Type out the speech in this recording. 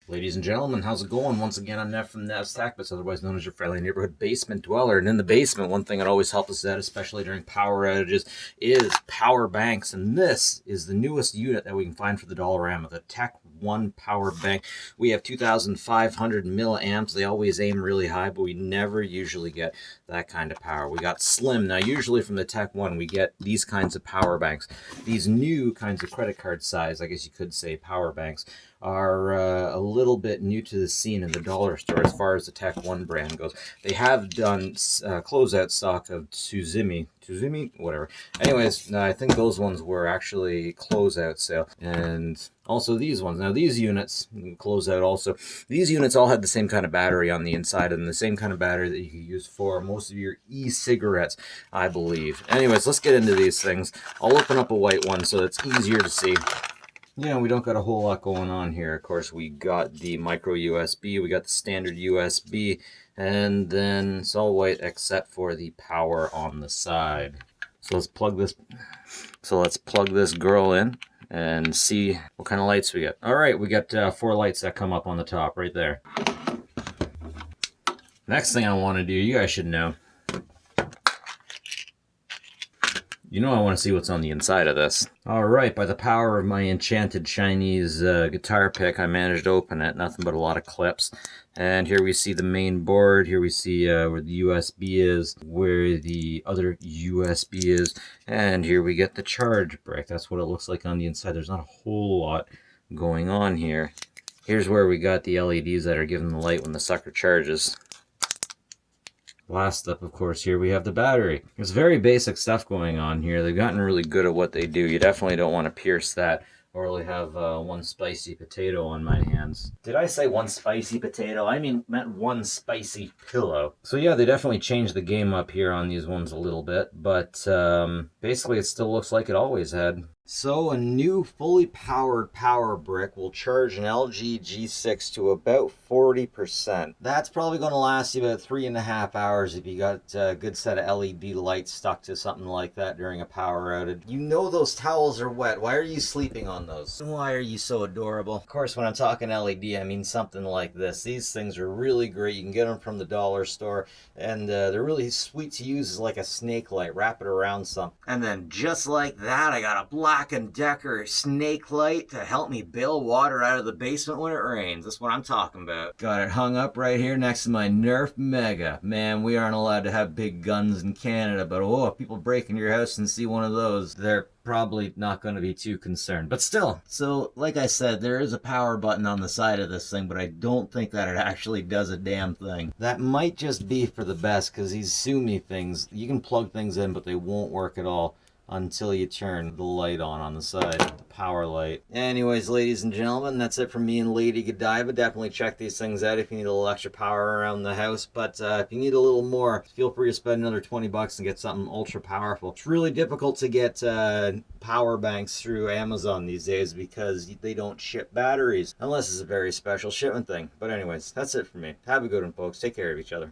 Ladies and gentlemen, how's it going? Once again, I'm Nev from Nev's Tech, but otherwise known as your friendly neighborhood basement dweller. And in the basement, one thing that always helps us out, especially during power outages, is power banks. And this is the newest unit that we can find for the Dollarama, the Tech One power bank. We have 2,500 milliamps. They always aim really high, but we never usually get that kind of power. We got slim. Now, usually from the Tech One, we get these kinds of power banks. These new kinds of credit card size, I guess you could say, power banks are a little bit new to the scene in the dollar store as far as the Tech One brand goes. They have done closeout stock of Tsuzumi, whatever. Anyways, I think those ones were actually closeout sale. And also these ones. Now these units, closeout also, these units all had the same kind of battery on the inside and the same kind of battery that you can use for most of your e-cigarettes, I believe. Anyways, let's get into these things. I'll open up a white one so it's easier to see. Yeah, we don't got a whole lot going on here. Of course, we got the micro USB, we got the standard USB, and then it's all white except for the power on the side. So let's plug this girl in and see what kind of lights we get. All right, we got 4 lights that come up on the top right there. Next thing I want to do, you guys should know. You know I want to see what's on the inside of this. Alright, by the power of my enchanted Chinese guitar pick, I managed to open it. Nothing but a lot of clips. And here we see the main board. Here we see where the USB is, where the other USB is. And here we get the charge brick. That's what it looks like on the inside. There's not a whole lot going on here. Here's where we got the LEDs that are giving the light when the sucker charges. Last up, of course, here we have the battery. There's very basic stuff going on here. They've gotten really good at what they do. You definitely don't want to pierce that or really have one spicy potato on my hands. Did I say one spicy potato? I meant one spicy pillow. So yeah, they definitely changed the game up here on these ones a little bit, but basically it still looks like it always had. So a new fully powered power brick will charge an LG G6 to about 40%. That's probably going to last you about 3.5 hours if you got a good set of LED lights stuck to something like that during a power outage. You know those towels are wet. Why are you sleeping on those? Why are you so adorable? Of course, when I'm talking LED, I mean something like this. These things are really great. You can get them from the dollar store, and they're really sweet to use as like a snake light. Wrap it around something. And then just like that, I got a Black & Decker snake light to help me bail water out of the basement when it rains. That's what I'm talking about. Got it hung up right here next to my Nerf Mega. Man, we aren't allowed to have big guns in Canada, but oh, if people break into your house and see one of those, they're probably not going to be too concerned. But still, so like I said, there is a power button on the side of this thing, but I don't think that it actually does a damn thing. That might just be for the best, because these Sumi things, you can plug things in, but they won't work at all until you turn the light on the side, the power light. Anyways, ladies and gentlemen, that's it from me and Lady Godiva. Definitely check these things out if you need a little extra power around the house, but if you need a little more, feel free to spend another 20 bucks and get something ultra powerful. It's really difficult to get power banks through Amazon these days because they don't ship batteries, unless it's a very special shipment thing. But anyways, that's it for me. Have a good one, folks. Take care of each other.